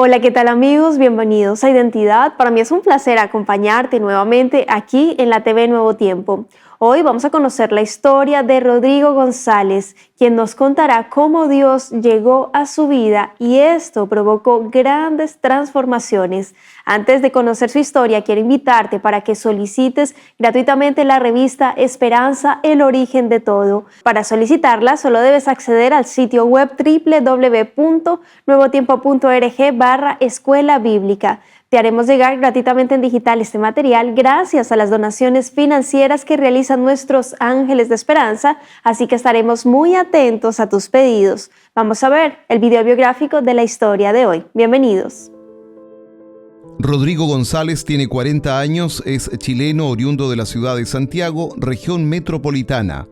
Hola, ¿qué tal amigos? Bienvenidos a Identidad. Para mí es un placer acompañarte nuevamente aquí en la TV Nuevo Tiempo. Hoy vamos a conocer la historia de Rodrigo González, quien nos contará cómo Dios llegó a su vida y esto provocó grandes transformaciones. Antes de conocer su historia, quiero invitarte para que solicites gratuitamente la revista Esperanza, el origen de todo. Para solicitarla, solo debes acceder al sitio web www.nuevotiempo.org/escuela bíblica. Te haremos llegar gratuitamente en digital este material gracias a las donaciones financieras que realizan nuestros ángeles de esperanza, así que estaremos muy atentos a tus pedidos. Vamos a ver el video biográfico de la historia de hoy. Bienvenidos. Rodrigo González tiene 40 años, es chileno oriundo de la ciudad de Santiago, región metropolitana.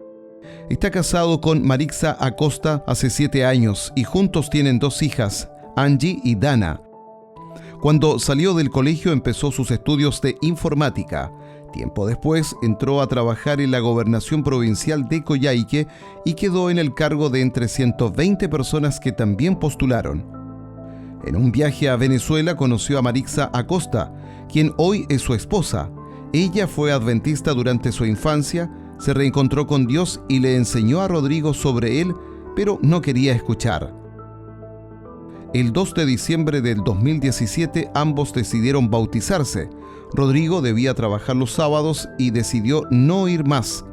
Está casado con Marixa Acosta hace 7 años y juntos tienen 2 hijas, Angie y Dana. Cuando salió del colegio empezó sus estudios de informática. Tiempo después entró a trabajar en la gobernación provincial de Coyhaique y quedó en el cargo de entre 120 personas que también postularon. En un viaje a Venezuela conoció a Marixa Acosta, quien hoy es su esposa. Ella fue adventista durante su infancia, se reencontró con Dios y le enseñó a Rodrigo sobre él, pero no quería escuchar. El 2 de diciembre del 2017 ambos decidieron bautizarse. Rodrigo debía trabajar los sábados y decidió no ir más.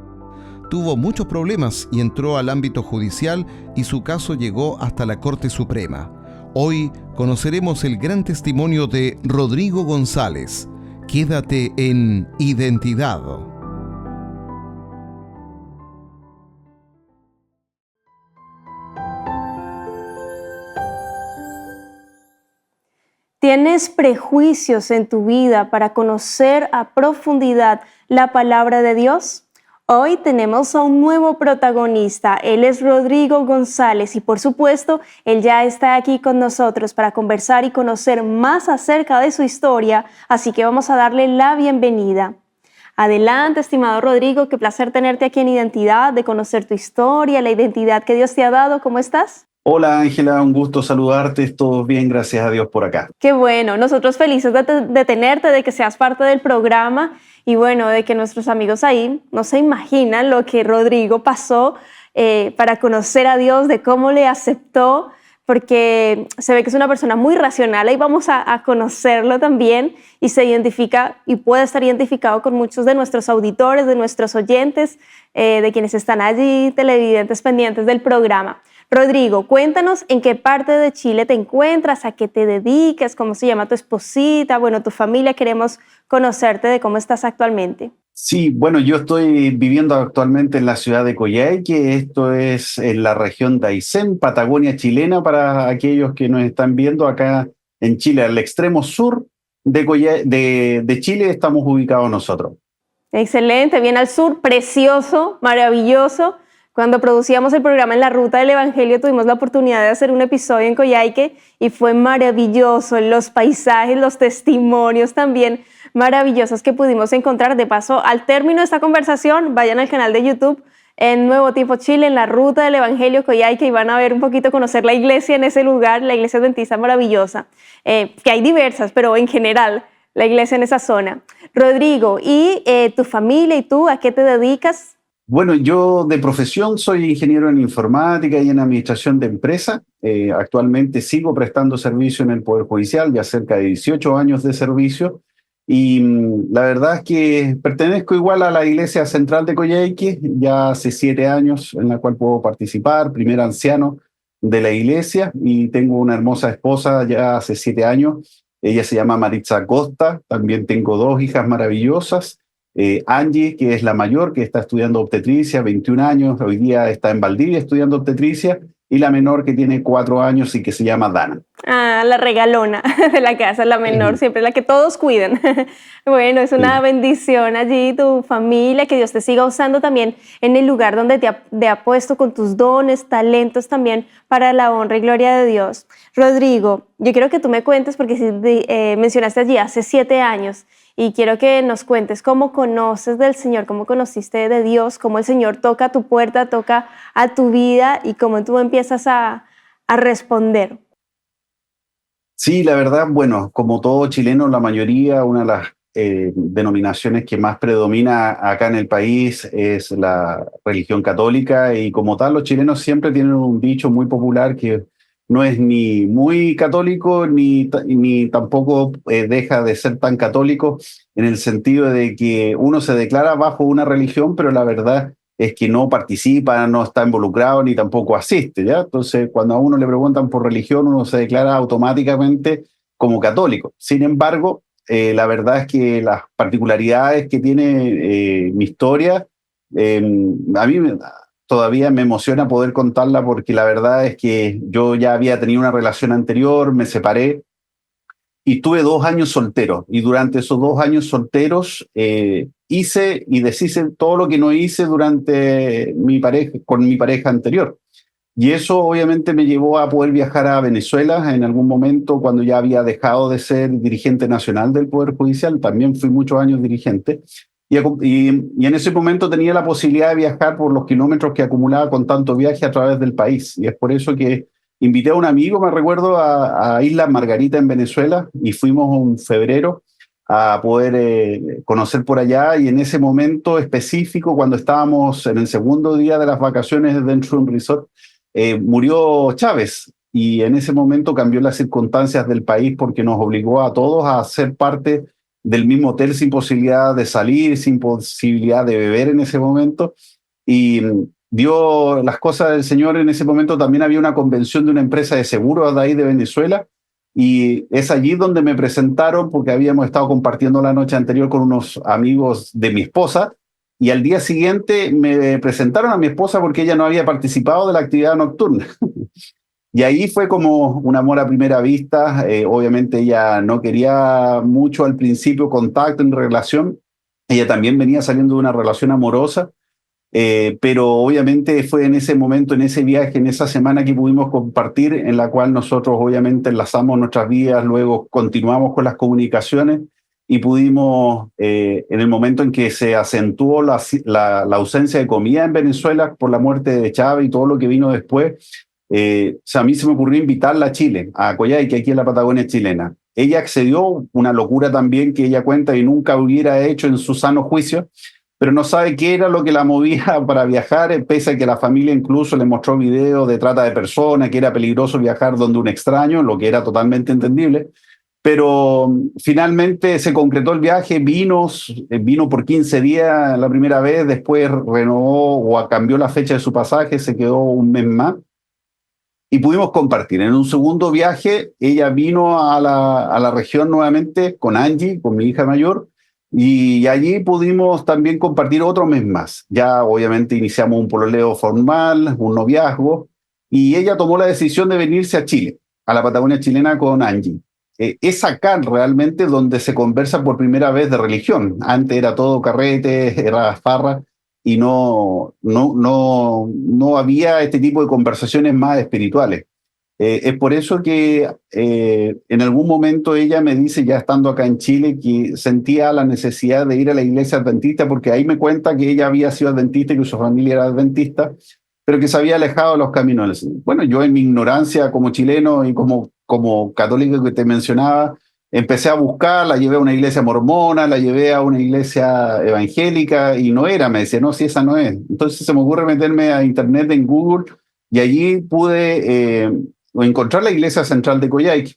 Tuvo muchos problemas y entró al ámbito judicial y su caso llegó hasta la Corte Suprema. Hoy conoceremos el gran testimonio de Rodrigo González. Quédate en Identidad. ¿Tienes prejuicios en tu vida para conocer a profundidad la palabra de Dios? Hoy tenemos a un nuevo protagonista. Él es Rodrigo González y por supuesto, él ya está aquí con nosotros para conversar y conocer más acerca de su historia, así que vamos a darle la bienvenida. Adelante, estimado Rodrigo, qué placer tenerte aquí en Identidad, de conocer tu historia, la identidad que Dios te ha dado. ¿Cómo estás? Hola Ángela, un gusto saludarte, todo bien, gracias a Dios por acá. Qué bueno, nosotros felices de tenerte, de que seas parte del programa y bueno, de que nuestros amigos ahí no se imaginan lo que Rodrigo pasó para conocer a Dios, de cómo le aceptó, porque se ve que es una persona muy racional. Ahí vamos a conocerlo también y se identifica y puede estar identificado con muchos de nuestros auditores, de nuestros oyentes, de quienes están allí, televidentes pendientes del programa. Rodrigo, cuéntanos en qué parte de Chile te encuentras, a qué te dedicas, cómo se llama tu esposita, bueno, tu familia, queremos conocerte de cómo estás actualmente. Sí, bueno, yo estoy viviendo actualmente en la ciudad de Coyhaique, esto es en la región de Aysén, Patagonia chilena, para aquellos que nos están viendo acá en Chile, al extremo sur de Chile estamos ubicados nosotros. Excelente, bien al sur, precioso, maravilloso. Cuando producíamos el programa En la Ruta del Evangelio tuvimos la oportunidad de hacer un episodio en Coyhaique y fue maravilloso, los paisajes, los testimonios también maravillosos que pudimos encontrar. De paso, al término de esta conversación, vayan al canal de YouTube en Nuevo Tiempo Chile, En la Ruta del Evangelio Coyhaique, y van a ver un poquito, conocer la iglesia en ese lugar, la iglesia adventista maravillosa, que hay diversas, pero en general la iglesia en esa zona. Rodrigo, ¿y tu familia y tú a qué te dedicas? Bueno, yo de profesión soy ingeniero en informática y en administración de empresa. Actualmente sigo prestando servicio en el Poder Judicial, ya cerca de 18 años de servicio. Y la verdad es que pertenezco igual a la Iglesia Central de Coyhaique, ya hace 7 años en la cual puedo participar, primer anciano de la iglesia, y tengo una hermosa esposa ya hace 7 años. Ella se llama Marixa Acosta, también tengo 2 hijas maravillosas. Angie, que es la mayor, que está estudiando obstetricia, 21 años, hoy día está en Valdivia estudiando obstetricia, y la menor que tiene 4 años y que se llama Dana. Ah, la regalona de la casa, la menor, siempre la que todos cuidan. Bueno, es una bendición allí tu familia, que Dios te siga usando también en el lugar donde te ha puesto con tus dones, talentos también para la honra y gloria de Dios. Rodrigo, yo quiero que tú me cuentes, porque mencionaste allí hace 7 años, y quiero que nos cuentes cómo conoces del Señor, cómo conociste de Dios, cómo el Señor toca a tu puerta, toca a tu vida y cómo tú empiezas a responder. Sí, la verdad, bueno, como todo chileno, la mayoría, una de las denominaciones que más predomina acá en el país es la religión católica y como tal los chilenos siempre tienen un dicho muy popular que no es ni muy católico ni tampoco deja de ser tan católico en el sentido de que uno se declara bajo una religión, pero la verdad es que no participa, no está involucrado ni tampoco asiste, ¿ya? Entonces, cuando a uno le preguntan por religión, uno se declara automáticamente como católico. Sin embargo, la verdad es que las particularidades que tiene mi historia, a mí todavía me emociona poder contarla porque la verdad es que yo ya había tenido una relación anterior, me separé y tuve 2 años solteros. Y durante esos 2 años solteros hice y deshice todo lo que no hice durante con mi pareja anterior. Y eso obviamente me llevó a poder viajar a Venezuela en algún momento cuando ya había dejado de ser dirigente nacional del Poder Judicial. También fui muchos años dirigente. Y en ese momento tenía la posibilidad de viajar por los kilómetros que acumulaba con tanto viaje a través del país. Y es por eso que invité a un amigo, me recuerdo, a Isla Margarita en Venezuela y fuimos en febrero a poder conocer por allá. Y en ese momento específico, cuando estábamos en el segundo día de las vacaciones dentro de un resort, murió Chávez y en ese momento cambió las circunstancias del país porque nos obligó a todos a ser parte del mismo hotel sin posibilidad de salir, sin posibilidad de beber en ese momento. Y dio las cosas del Señor. En ese momento también había una convención de una empresa de seguros de ahí de Venezuela y es allí donde me presentaron porque habíamos estado compartiendo la noche anterior con unos amigos de mi esposa y al día siguiente me presentaron a mi esposa porque ella no había participado de la actividad nocturna. Y ahí fue como un amor a primera vista. Obviamente ella no quería mucho al principio contacto en relación. Ella también venía saliendo de una relación amorosa, pero obviamente fue en ese momento, en ese viaje, en esa semana que pudimos compartir, en la cual nosotros obviamente enlazamos nuestras vidas, luego continuamos con las comunicaciones y pudimos, en el momento en que se acentuó la ausencia de comida en Venezuela por la muerte de Chávez y todo lo que vino después, o sea, a mí se me ocurrió invitarla a Chile, a Coyhaique, aquí en la Patagonia chilena. Ella accedió, una locura también que ella cuenta y nunca hubiera hecho en su sano juicio, pero no sabe qué era lo que la movía para viajar, pese a que la familia incluso le mostró videos de trata de personas, que era peligroso viajar donde un extraño, lo que era totalmente entendible. Pero finalmente se concretó el viaje, vino por 15 días la primera vez, después renovó o cambió la fecha de su pasaje, se quedó un mes más y pudimos compartir. En un segundo viaje, ella vino a la región nuevamente con Angie, con mi hija mayor, y allí pudimos también compartir otro mes más. Ya obviamente iniciamos un pololeo formal, un noviazgo, y ella tomó la decisión de venirse a Chile, a la Patagonia chilena con Angie. Es acá realmente donde se conversa por primera vez de religión. Antes era todo carrete, era farra, y no había este tipo de conversaciones más espirituales. Es por eso que en algún momento ella me dice, ya estando acá en Chile, que sentía la necesidad de ir a la iglesia adventista, porque ahí me cuenta que ella había sido adventista y que su familia era adventista, pero que se había alejado de los caminos del Señor. Bueno, yo en mi ignorancia como chileno y como católico que te mencionaba, empecé a buscar, la llevé a una iglesia mormona, la llevé a una iglesia evangélica y no era, me decía, no, si esa no es. Entonces se me ocurre meterme a internet en Google y allí pude encontrar la iglesia central de Coyhaique.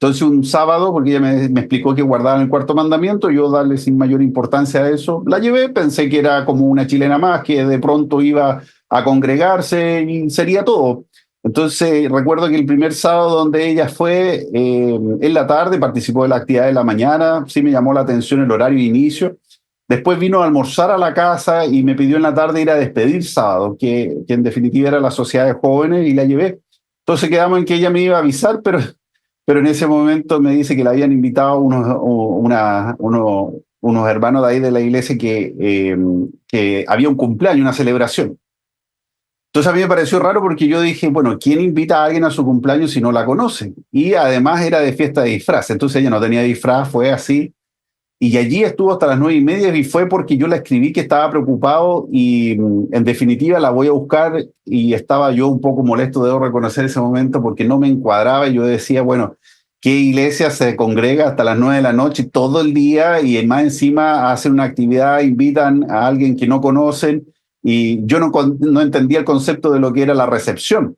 Entonces un sábado, porque ella me explicó que guardaban el cuarto mandamiento, yo darle sin mayor importancia a eso, la llevé, pensé que era como una chilena más, que de pronto iba a congregarse y sería todo. Entonces recuerdo que el primer sábado donde ella fue, en la tarde, participó de la actividad de la mañana, sí me llamó la atención el horario de inicio. Después vino a almorzar a la casa y me pidió en la tarde ir a despedir sábado, que en definitiva era la sociedad de jóvenes, y la llevé. Entonces quedamos en que ella me iba a avisar, pero en ese momento me dice que le habían invitado unos hermanos de ahí de la iglesia que había un cumpleaños, una celebración. Entonces a mí me pareció raro porque yo dije, bueno, ¿quién invita a alguien a su cumpleaños si no la conoce? Y además era de fiesta de disfraz, entonces ella no tenía disfraz, fue así. Y allí estuvo hasta las 9:30 y fue porque yo la escribí que estaba preocupado y en definitiva la voy a buscar y estaba yo un poco molesto, debo reconocer ese momento, porque no me encuadraba y yo decía, bueno, ¿Qué iglesia se congrega hasta las 9 de la noche todo el día y más encima hacen una actividad, invitan a alguien que no conocen? Y yo no entendía el concepto de lo que era la recepción.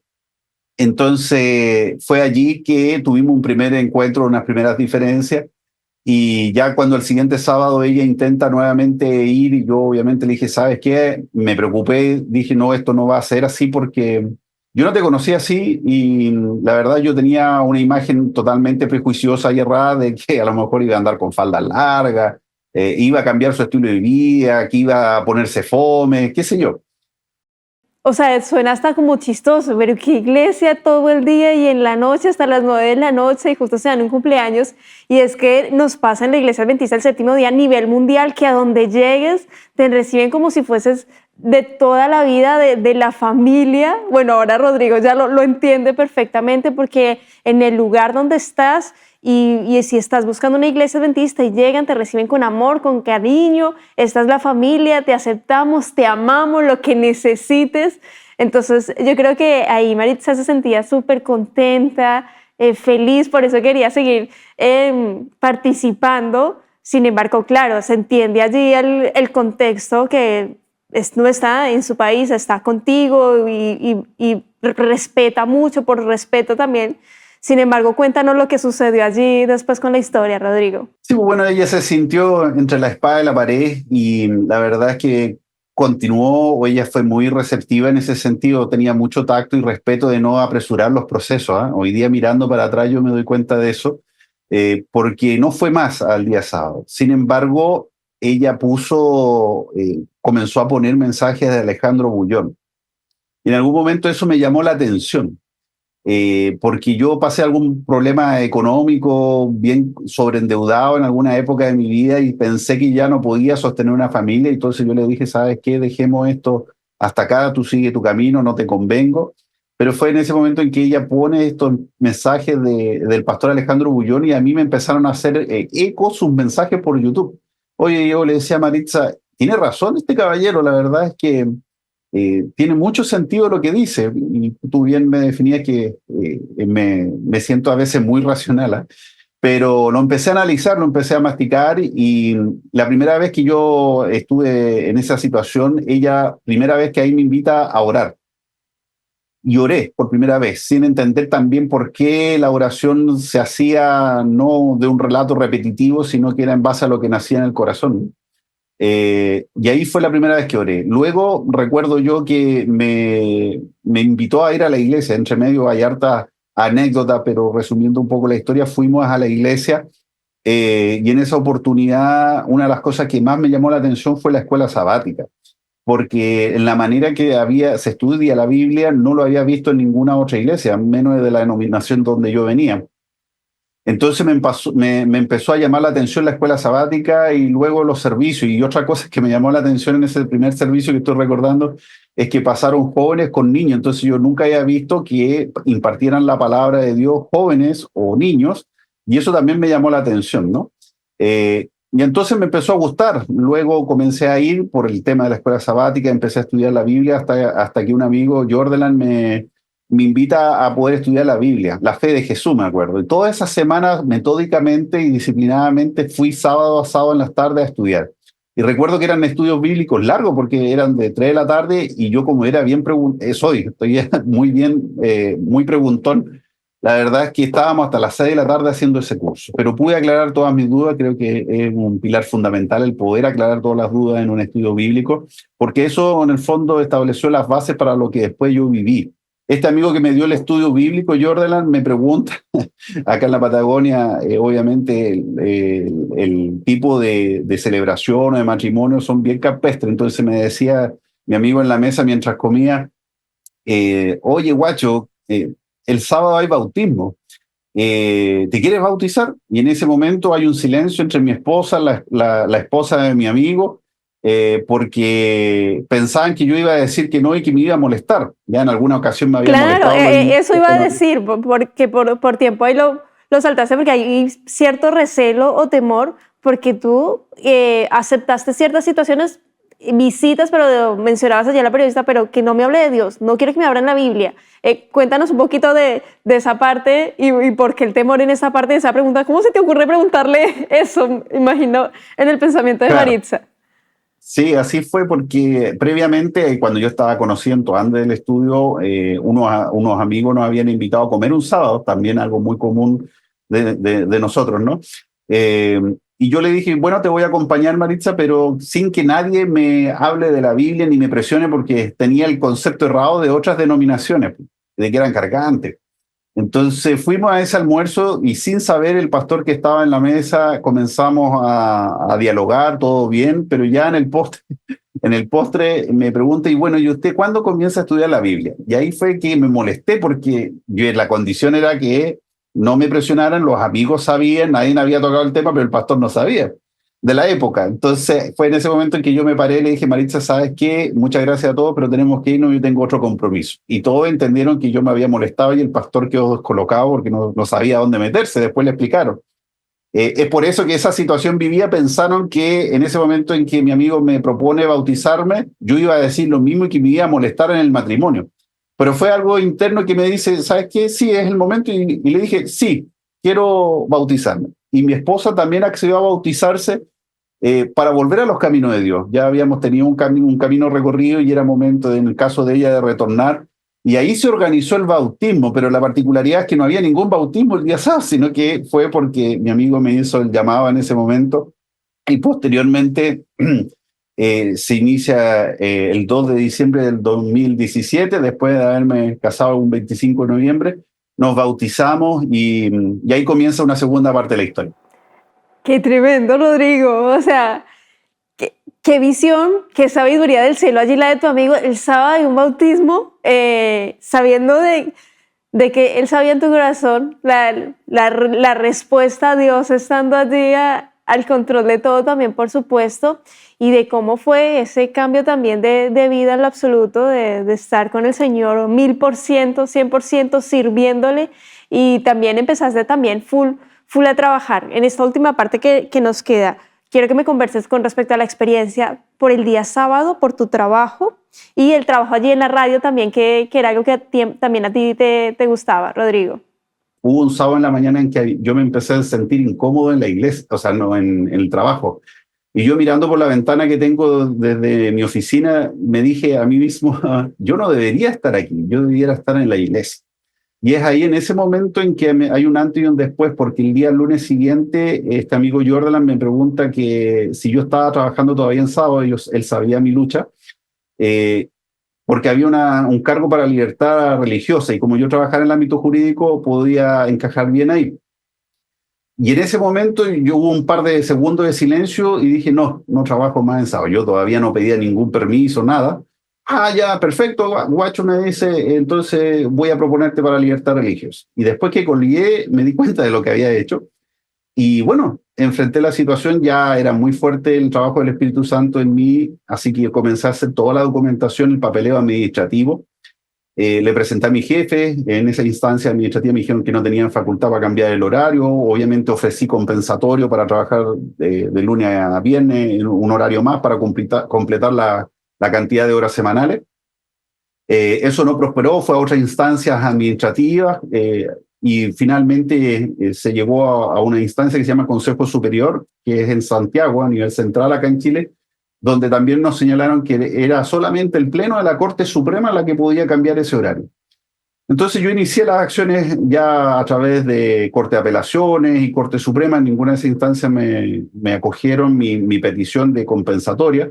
Entonces fue allí que tuvimos un primer encuentro, unas primeras diferencias, y ya cuando el siguiente sábado ella intenta nuevamente ir, y yo obviamente le dije, ¿sabes qué? Me preocupé, dije, no, esto no va a ser así porque yo no te conocía así y la verdad yo tenía una imagen totalmente prejuiciosa y errada de que a lo mejor iba a andar con faldas largas, iba a cambiar su estilo de vida, que iba a ponerse fome, qué sé yo. O sea, suena hasta como chistoso, pero qué iglesia todo el día y en la noche hasta las 9 de la noche y justo se dan un cumpleaños. Y es que nos pasa en la iglesia adventista del séptimo día a nivel mundial que a donde llegues te reciben como si fueses de toda la vida, de la familia. Bueno, ahora Rodrigo ya lo entiende perfectamente porque en el lugar donde estás y si estás buscando una iglesia adventista y llegan, te reciben con amor, con cariño, esta es la familia, te aceptamos, te amamos, lo que necesites. Entonces yo creo que ahí Maritza se sentía súper contenta, feliz, por eso quería seguir participando. Sin embargo, claro, se entiende allí el contexto que no está en su país, está contigo y respeta mucho, por respeto también. Sin embargo, cuéntanos lo que sucedió allí después con la historia, Rodrigo. Sí, pues bueno, ella se sintió entre la espada y la pared y la verdad es que continuó, o ella fue muy receptiva en ese sentido, tenía mucho tacto y respeto de no apresurar los procesos, ¿ah? Hoy día mirando para atrás yo me doy cuenta de eso, porque no fue más al día sábado. Sin embargo, ella comenzó a poner mensajes de Alejandro Bullón. Y en algún momento eso me llamó la atención, porque yo pasé algún problema económico, bien sobreendeudado en alguna época de mi vida y pensé que ya no podía sostener una familia, y entonces yo le dije, ¿sabes qué? Dejemos esto hasta acá, tú sigue tu camino, no te convengo. Pero fue en ese momento en que ella pone estos mensajes del pastor Alejandro Bullón y a mí me empezaron a hacer eco sus mensajes por YouTube. Oye, yo le decía a Maritza, tiene razón este caballero, la verdad es que tiene mucho sentido lo que dice, y tú bien me definías que me siento a veces muy racional, ¿eh? Pero lo empecé a analizar, lo empecé a masticar y la primera vez que yo estuve en esa situación, ella, primera vez que ahí me invita a orar. Y oré por primera vez, sin entender también por qué la oración se hacía no de un relato repetitivo, sino que era en base a lo que nacía en el corazón. Y ahí fue la primera vez que oré. Luego recuerdo yo que me invitó a ir a la iglesia. Entre medio hay harta anécdota, pero resumiendo un poco la historia, fuimos a la iglesia y en esa oportunidad una de las cosas que más me llamó la atención fue la escuela sabática, porque en la manera que se estudia la Biblia no lo había visto en ninguna otra iglesia, menos de la denominación donde yo venía. Entonces me empezó a llamar la atención la escuela sabática y luego los servicios. Y otra cosa que me llamó la atención en ese primer servicio que estoy recordando es que pasaron jóvenes con niños. Entonces yo nunca había visto que impartieran la palabra de Dios jóvenes o niños, y eso también me llamó la atención, ¿no? Y entonces me empezó a gustar. Luego comencé a ir por el tema de la escuela sabática, empecé a estudiar la Biblia hasta que un amigo, Jordan, me invita a poder estudiar la Biblia, la fe de Jesús, me acuerdo. Y todas esas semanas, metódicamente y disciplinadamente, fui sábado a sábado en las tardes a estudiar. Y recuerdo que eran estudios bíblicos largos, porque eran de 3 de la tarde, y yo como era bien estoy muy bien, muy preguntón, la verdad es que estábamos hasta las 6 de la tarde haciendo ese curso. Pero pude aclarar todas mis dudas, creo que es un pilar fundamental el poder aclarar todas las dudas en un estudio bíblico, porque eso en el fondo estableció las bases para lo que después yo viví. Este amigo que me dio el estudio bíblico, Jordan, me pregunta, acá en la Patagonia, obviamente el tipo de celebración o de matrimonio son bien campestres. Entonces me decía mi amigo en la mesa mientras comía, oye, guacho, el sábado hay bautismo. ¿Te quieres bautizar? Y en ese momento hay un silencio entre mi esposa, la esposa de mi amigo, porque pensaban que yo iba a decir que no y que me iba a molestar. Ya en alguna ocasión me había molestado. Claro, eso iba a decir, porque por tiempo ahí lo saltaste, porque hay cierto recelo o temor, porque tú aceptaste ciertas situaciones visitas, pero mencionabas allá a la periodista, pero que no me hable de Dios, no quiero que me abran la Biblia. Cuéntanos un poquito de esa parte y por qué el temor en esa parte de esa pregunta. ¿Cómo se te ocurre preguntarle eso? Imagino en el pensamiento de Claro. Maritza. Sí, así fue porque previamente, cuando yo estaba conociendo antes del estudio, unos amigos nos habían invitado a comer un sábado, también algo muy común de nosotros, ¿no? Y yo le dije, bueno, te voy a acompañar, Maritza, pero sin que nadie me hable de la Biblia ni me presione porque tenía el concepto errado de otras denominaciones, de que eran cargantes. Entonces fuimos a ese almuerzo y sin saber el pastor que estaba en la mesa comenzamos a dialogar, todo bien, pero ya en el postre me pregunta, y bueno, ¿y usted cuándo comienza a estudiar la Biblia? Y ahí fue que me molesté porque la condición era que no me presionaran, los amigos sabían, nadie había tocado el tema, pero el pastor no sabía de la época. Entonces fue en ese momento en que yo me paré y le dije, Maritza, ¿sabes qué? Muchas gracias a todos, pero tenemos que irnos, yo tengo otro compromiso. Y todos entendieron que yo me había molestado y el pastor quedó descolocado porque no sabía dónde meterse, después le explicaron. Es por eso que esa situación vivía, pensaron que en ese momento en que mi amigo me propone bautizarme, yo iba a decir lo mismo y que me iba a molestar en el matrimonio. Pero fue algo interno que me dice, ¿sabes qué? Sí, es el momento. Y le dije, sí, quiero bautizarme. Y mi esposa también accedió a bautizarse para volver a los caminos de Dios. Ya habíamos tenido un camino recorrido y era momento, en el caso de ella, de retornar. Y ahí se organizó el bautismo, pero la particularidad es que no había ningún bautismo el día sábado, sino que fue porque mi amigo me hizo el llamado en ese momento y posteriormente se inicia el 2 de diciembre del 2017, después de haberme casado un 25 de noviembre, nos bautizamos y ahí comienza una segunda parte de la historia. Qué tremendo, Rodrigo. O sea, qué visión, qué sabiduría del cielo. Allí la de tu amigo, el sábado de un bautismo, sabiendo de que él sabía en tu corazón la respuesta a Dios, estando allí al control de todo también, por supuesto, y de cómo fue ese cambio también de vida en lo absoluto, de estar con el Señor 1000%, 100% sirviéndole, y también empezaste también full a trabajar. En esta última parte que nos queda, quiero que me converses con respecto a la experiencia por el día sábado, por tu trabajo y el trabajo allí en la radio también, que era algo que también a ti te gustaba, Rodrigo. Hubo un sábado en la mañana en que yo me empecé a sentir incómodo en la iglesia, o sea, no en el trabajo. Y yo mirando por la ventana que tengo desde mi oficina, me dije a mí mismo, yo no debería estar aquí, yo debería estar en la iglesia. Y es ahí en ese momento en que hay un antes y un después, porque el día lunes siguiente, este amigo Jordan me pregunta que si yo estaba trabajando todavía en sábado, él sabía mi lucha, porque había un cargo para libertad religiosa, y como yo trabajaba en el ámbito jurídico, podía encajar bien ahí. Y en ese momento yo hubo un par de segundos de silencio y dije, no trabajo más en sábado. Yo todavía no pedía ningún permiso, nada. Ah, ya, perfecto, guacho me dice, entonces voy a proponerte para libertad religiosa. Y después que colgué, me di cuenta de lo que había hecho. Y bueno, enfrenté la situación, ya era muy fuerte el trabajo del Espíritu Santo en mí, así que comencé a hacer toda la documentación, el papeleo administrativo. Le presenté a mi jefe, en esa instancia administrativa me dijeron que no tenían facultad para cambiar el horario, obviamente ofrecí compensatorio para trabajar de lunes a viernes, un horario más para completar la cantidad de horas semanales. Eso no prosperó, fue a otras instancias administrativas y finalmente se llegó a una instancia que se llama Consejo Superior, que es en Santiago, a nivel central acá en Chile, donde también nos señalaron que era solamente el Pleno de la Corte Suprema la que podía cambiar ese horario. Entonces yo inicié las acciones ya a través de Corte de Apelaciones y Corte Suprema. En ninguna de esas instancias me acogieron mi petición de compensatoria.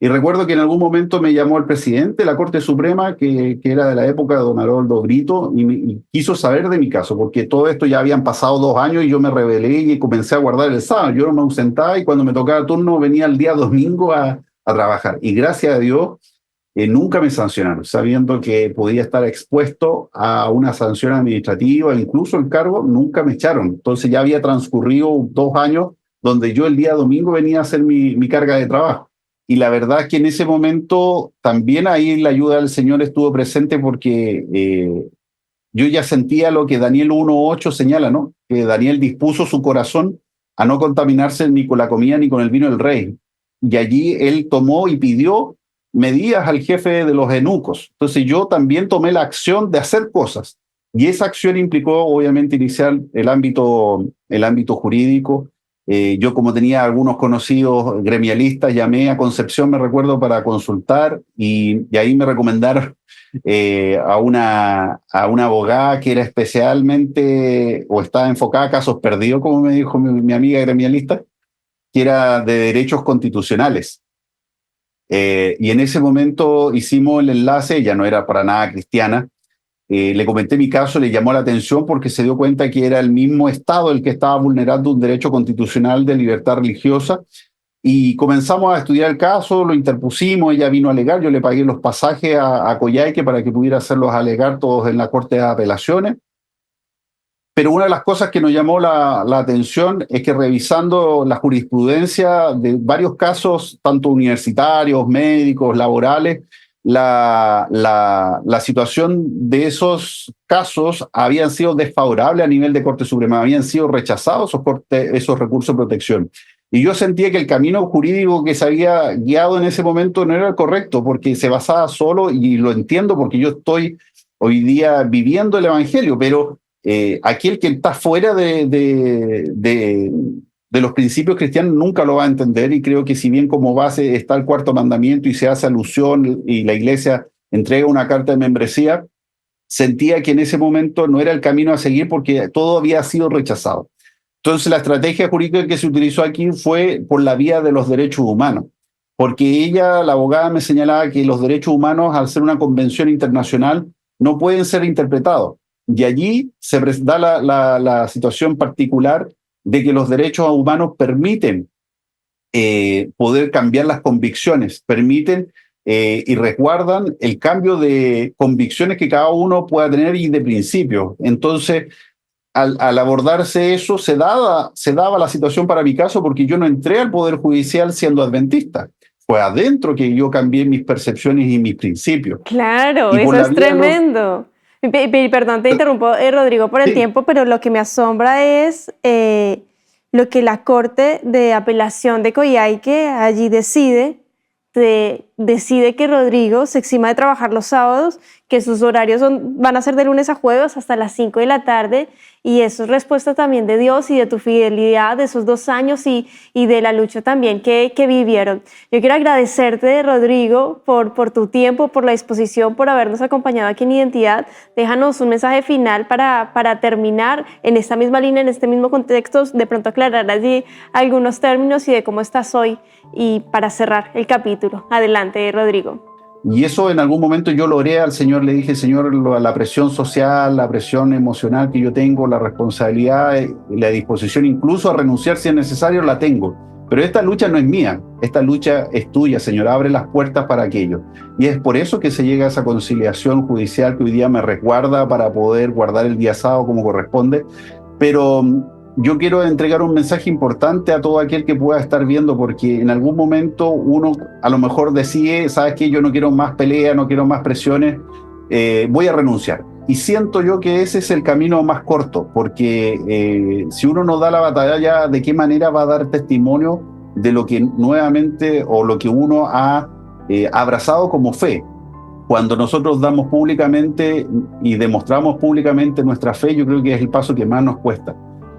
Y recuerdo que en algún momento me llamó el presidente de la Corte Suprema, que era de la época de don Haroldo Brito, y quiso saber de mi caso, porque todo esto ya habían pasado 2 años y yo me rebelé y comencé a guardar el sábado. Yo no me ausentaba y cuando me tocaba turno venía el día domingo a trabajar. Y gracias a Dios nunca me sancionaron, sabiendo que podía estar expuesto a una sanción administrativa, incluso el cargo, nunca me echaron. Entonces ya había transcurrido 2 años donde yo el día domingo venía a hacer mi carga de trabajo. Y la verdad es que en ese momento también ahí la ayuda del Señor estuvo presente porque yo ya sentía lo que Daniel 1:8 señala, ¿no? Que Daniel dispuso su corazón a no contaminarse ni con la comida ni con el vino del rey. y allí él tomó y pidió medidas al jefe de los eunucos. Entonces yo también tomé la acción de hacer cosas, y esa acción implicó obviamente iniciar el ámbito jurídico. Yo, como tenía algunos conocidos gremialistas, llamé a Concepción, me recuerdo, para consultar, y ahí me recomendaron a una abogada que era especialmente, o estaba enfocada a casos perdidos, como me dijo mi amiga gremialista, que era de derechos constitucionales. Y en ese momento hicimos el enlace. Ella no era para nada cristiana. Le comenté mi caso, le llamó la atención porque se dio cuenta que era el mismo Estado el que estaba vulnerando un derecho constitucional de libertad religiosa, y comenzamos a estudiar el caso, lo interpusimos, ella vino a alegar, yo le pagué los pasajes a Coyhaique para que pudiera hacerlos alegar todos en la Corte de Apelaciones. Pero una de las cosas que nos llamó la atención es que, revisando la jurisprudencia de varios casos, tanto universitarios, médicos, laborales, la situación de esos casos habían sido desfavorable a nivel de Corte Suprema, habían sido rechazados esos recursos de protección. Y yo sentía que el camino jurídico que se había guiado en ese momento no era el correcto, porque se basaba solo, y lo entiendo porque yo estoy hoy día viviendo el Evangelio, pero aquel que está fuera de los principios cristianos nunca lo va a entender, y creo que si bien como base está el cuarto mandamiento y se hace alusión y la iglesia entrega una carta de membresía, sentía que en ese momento no era el camino a seguir porque todo había sido rechazado. Entonces la estrategia jurídica que se utilizó aquí fue por la vía de los derechos humanos, porque ella, la abogada, me señalaba que los derechos humanos, al ser una convención internacional, no pueden ser interpretados. Y allí se da la situación particular de que los derechos humanos permiten poder cambiar las convicciones, permiten y resguardan el cambio de convicciones que cada uno pueda tener y de principios. Entonces, al abordarse eso, se daba la situación para mi caso, porque yo no entré al Poder Judicial siendo adventista. Fue adentro que yo cambié mis percepciones y mis principios. Claro, eso es tremendo. Perdón, te interrumpo, Rodrigo, por el tiempo, pero lo que me asombra es lo que la Corte de Apelación de Coyhaique allí decide que Rodrigo se exima de trabajar los sábados, que sus horarios van a ser de lunes a jueves hasta las 5 de la tarde, y eso es respuesta también de Dios y de tu fidelidad de esos 2 años y de la lucha también que vivieron. Yo quiero agradecerte, Rodrigo, por tu tiempo, por la disposición, por habernos acompañado aquí en Identidad. Déjanos un mensaje final para terminar en esta misma línea, en este mismo contexto, de pronto aclarar allí algunos términos y de cómo estás hoy, y para cerrar el capítulo. Adelante, Rodrigo. Y eso en algún momento yo lo oré al Señor, le dije: Señor, la presión social, la presión emocional que yo tengo, la responsabilidad, la disposición incluso a renunciar si es necesario, la tengo. Pero esta lucha no es mía, esta lucha es tuya, Señor, abre las puertas para aquello. Y es por eso que se llega a esa conciliación judicial que hoy día me resguarda para poder guardar el día sábado como corresponde. Pero yo quiero entregar un mensaje importante a todo aquel que pueda estar viendo, porque en algún momento uno a lo mejor decide: ¿sabes qué? Yo no quiero más pelea, no quiero más presiones, voy a renunciar. Y siento yo que ese es el camino más corto, porque si uno no da la batalla, ¿de qué manera va a dar testimonio de lo que nuevamente o lo que uno ha abrazado como fe? Cuando nosotros damos públicamente y demostramos públicamente nuestra fe, yo creo que es el paso que más nos cuesta.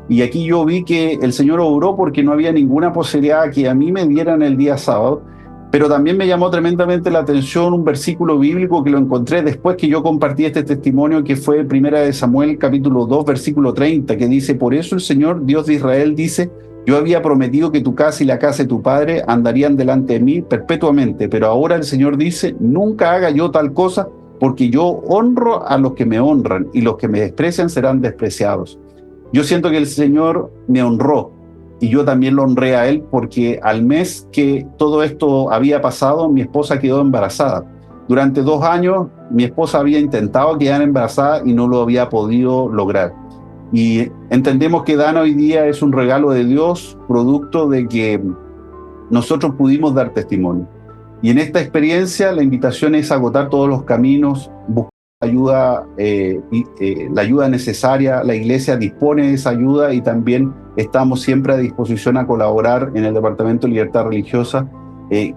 Y aquí yo vi que el Señor obró porque no había ninguna posibilidad que a mí me dieran el día sábado, pero también me llamó tremendamente la atención un versículo bíblico que lo encontré después que yo compartí este testimonio, que fue 1 Samuel capítulo 2, versículo 30, que dice: por eso el Señor, Dios de Israel, dice: yo había prometido que tu casa y la casa de tu padre andarían delante de mí perpetuamente, pero ahora el Señor dice: nunca haga yo tal cosa, porque yo honro a los que me honran, y los que me desprecian serán despreciados. Yo siento que el Señor me honró, y yo también lo honré a Él, porque al mes que todo esto había pasado, mi esposa quedó embarazada. Durante 2 años, mi esposa había intentado quedar embarazada y no lo había podido lograr. Y entendemos que Dana hoy día es un regalo de Dios, producto de que nosotros pudimos dar testimonio. Y en esta experiencia la invitación es agotar todos los caminos, buscar ayuda, la ayuda necesaria. La iglesia dispone de esa ayuda y también estamos siempre a disposición a colaborar en el Departamento de Libertad Religiosa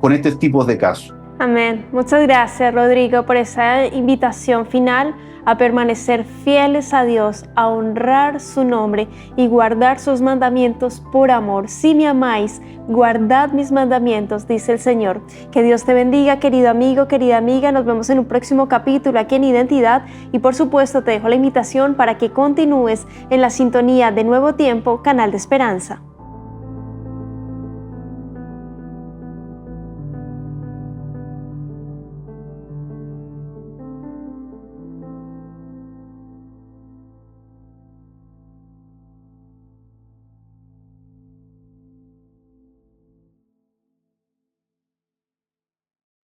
con este tipo de casos. Amén. Muchas gracias, Rodrigo, por esa invitación final a permanecer fieles a Dios, a honrar su nombre y guardar sus mandamientos por amor. Si me amáis, guardad mis mandamientos, dice el Señor. Que Dios te bendiga, querido amigo, querida amiga. Nos vemos en un próximo capítulo aquí en Identidad y por supuesto te dejo la invitación para que continúes en la sintonía de Nuevo Tiempo, Canal de Esperanza.